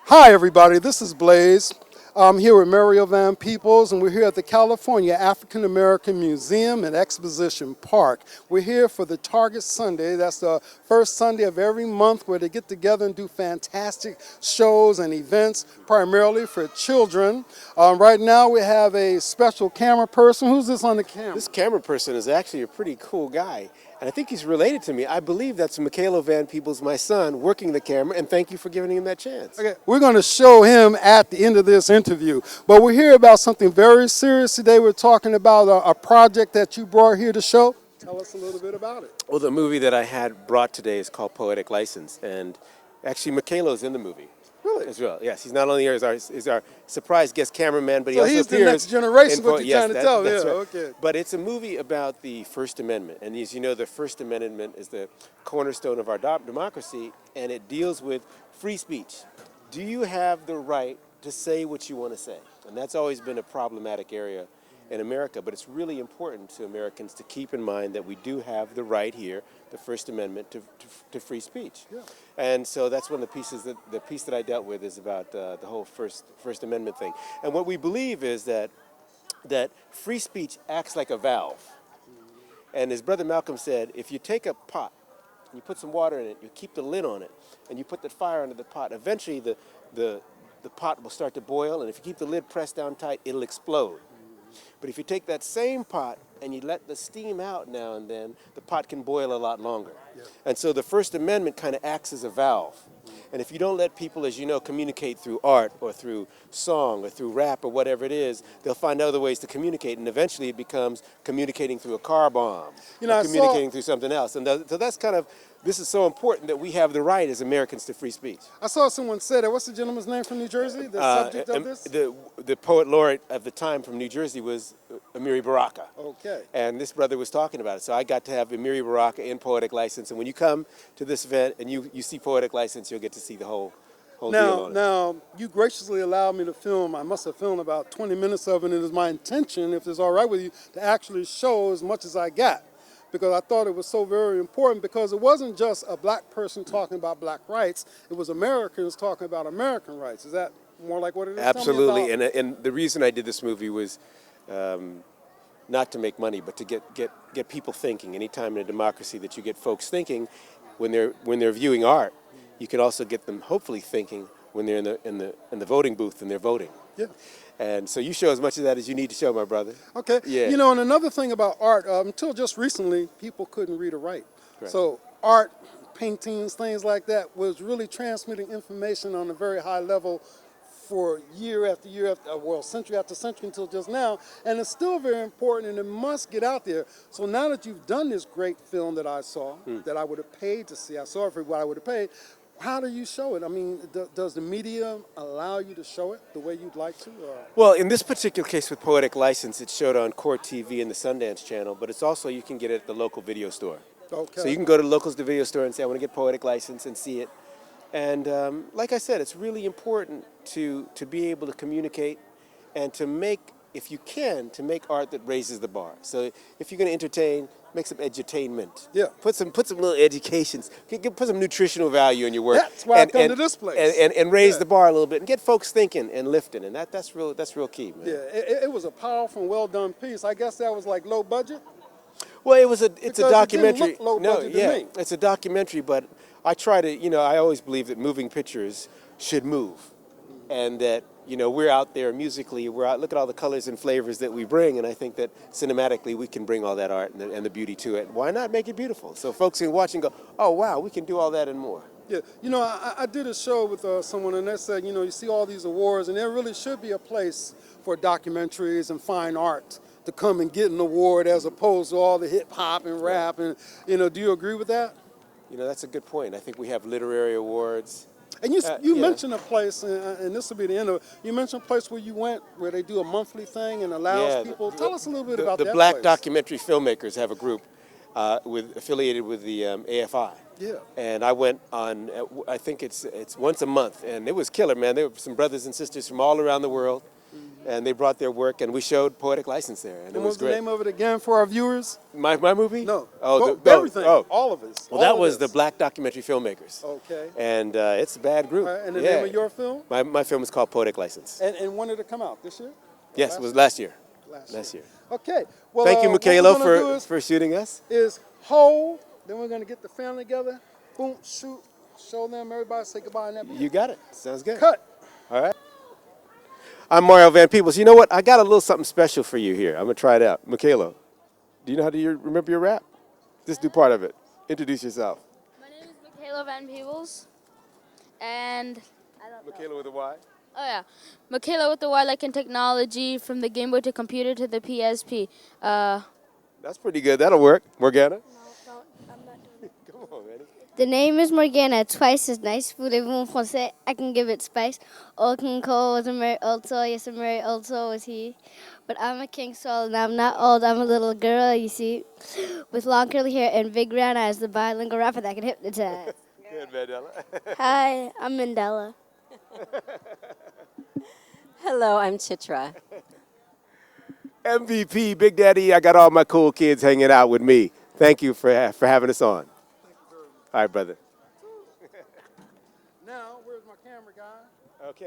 Hi everybody, this is Blaze. I'm here with Marior Van Peebles, and we're here at the California African American Museum and Exposition Park. We're here for the Target Sunday. That's the first Sunday of every month where they get together and do fantastic shows and events, primarily for children. Right now we have a special camera person. Who's this on the camera? This camera person is actually a pretty cool guy, and I think he's related to me. I believe that's Makaylo Van Peebles, my son, working the camera, and thank you for giving him that chance. Okay, we're going to show him at the end of this interview, but we're here about something very serious today. We're talking about a project that you brought here to show. Tell us a little bit about it. Well, the movie that I had brought today is called Poetic License, and actually Makaylo's in the movie. Really? As well, yes. He's not only here as our surprise guest cameraman, but he So also he's appears. the next generation, what you're yes, trying to tell. that's Yeah, right. okay. But it's a movie about the First Amendment, and as you know, the First Amendment is the cornerstone of our democracy, and it deals with free speech. Do you have the right to say what you want to say? And that's always been a problematic area in America, but it's really important to Americans to keep in mind that we do have the right here, the First Amendment, to free speech. Yeah. And so that's one of the pieces the piece that I dealt with is about the whole First Amendment thing. And what we believe is that free speech acts like a valve. And as Brother Malcolm said, if you take a pot and you put some water in it, you keep the lid on it, and you put the fire under the pot, eventually the pot will start to boil, and if you keep the lid pressed down tight, it'll explode. But if you take that same pot and you let the steam out now and then, the pot can boil a lot longer. Yeah. And so the First Amendment kind of acts as a valve. And if you don't let people, as you know, communicate through art or through song or through rap or whatever it is, they'll find other ways to communicate, and eventually it becomes communicating through a car bomb, or communicating through something else. And so that's kind of, this is so important that we have the right as Americans to free speech. I saw someone say that. What's the gentleman's name from New Jersey, the subject of this? The poet laureate of the time from New Jersey was Amiri Baraka. Okay. And this brother was talking about it. So I got to have Amiri Baraka in Poetic License. And when you come to this event and you see Poetic License, you'll get to see the whole deal on it. Now, you graciously allowed me to film. I must have filmed about 20 minutes of it, and it is my intention, if it's all right with you, to actually show as much as I got, because I thought it was so very important, because it wasn't just a black person talking about black rights, it was Americans talking about American rights. Is that more like what it is? Absolutely, and the reason I did this movie was not to make money, but to get people thinking. Anytime in a democracy that you get folks thinking when they're viewing art, you can also get them hopefully thinking when they're in the voting booth and they're voting. Yeah. And so you show as much of that as you need to show, my brother. Okay. Yeah. You know, and another thing about art, until just recently, people couldn't read or write. Right. So art, paintings, things like that was really transmitting information on a very high level for year after year, century after century until just now. And it's still very important, and it must get out there. So now that you've done this great film that I saw, that I would have paid to see, I saw it for what I would have paid, how do you show it? I mean, does the media allow you to show it the way you'd like to? Or? Well, in this particular case with Poetic License, it's showed on Court TV and the Sundance Channel, but it's also, you can get it at the local video store. Okay. So you can go to the local video store and say, I want to get Poetic License, and see it. And like I said, it's really important to be able to communicate and to make, if you can, to make art that raises the bar. So if you're going to entertain, make some edutainment. Yeah. Put some little educations. Put some nutritional value in your work. That's why I come to this place. And raise the bar a little bit and get folks thinking and lifting. And that's real key, man. Yeah, it was a powerful and well done piece. I guess that was like low budget. Well, it's a documentary. It didn't look low budget to me. It's a documentary, but I try to, I always believe that moving pictures should move, and that, we're out there musically, look at all the colors and flavors that we bring, and I think that cinematically we can bring all that art and the beauty to it. Why not make it beautiful? So folks can watch and go, oh, wow, we can do all that and more. Yeah, I did a show with someone, and they said, you see all these awards, and there really should be a place for documentaries and fine art to come and get an award, as opposed to all the hip hop and rap. And do you agree with that? That's a good point. I think we have literary awards. And you mentioned a place, and this will be the end of it. You mentioned a place where you went, where they do a monthly thing and allows people. Tell us a little bit about that. The Black place. Documentary Filmmakers have a group affiliated with the AFI. Yeah. And I went on, I think it's once a month, and it was killer, man. There were some brothers and sisters from all around the world, And they brought their work, and we showed Poetic License there, and it And was what's the great. name of it again for our viewers? My movie? No. Oh, Everything. All of us. Well, that was the Black Documentary Filmmakers. Okay. And it's a bad group. All right, and the name of your film? My film is called Poetic License. And when did it come out? This year? Yes, it was last year. Last year. Okay. Well, Thank you, what we're Makaylo, gonna do for shooting us. is hold. Then we're going to get the family together. Boom, shoot. Show them, everybody say goodbye. And that You got it. Sounds good. cut. All right. I'm Marior Van Peebles. You know what? I got a little something special for you here. I'm going to try it out. Makaylo, do you know how to remember your rap? Just do part of it. Introduce yourself. My name is Makaylo Van Peebles, and I don't know. Makaylo with a Y? Oh yeah, Makaylo with the Y, like in technology, from the Game Boy to computer to the PSP. That's pretty good. That'll work. Morgana? No, I'm not doing it. Come on, man. The name is Morgana. Twice as nice. Voulez-vous en français? I can give it spice. Old King Cole was a merry old soul. Yes, a merry old soul was he. But I'm a king soul, and I'm not old. I'm a little girl, you see, with long curly hair and big brown eyes. The bilingual rapper that can hypnotize. Good, Mandela. Hi, I'm Mandela. Hello, I'm Chitra. MVP, Big Daddy, I got all my cool kids hanging out with me. Thank you for having us on. All right, brother. Now, where's my camera guy? Okay.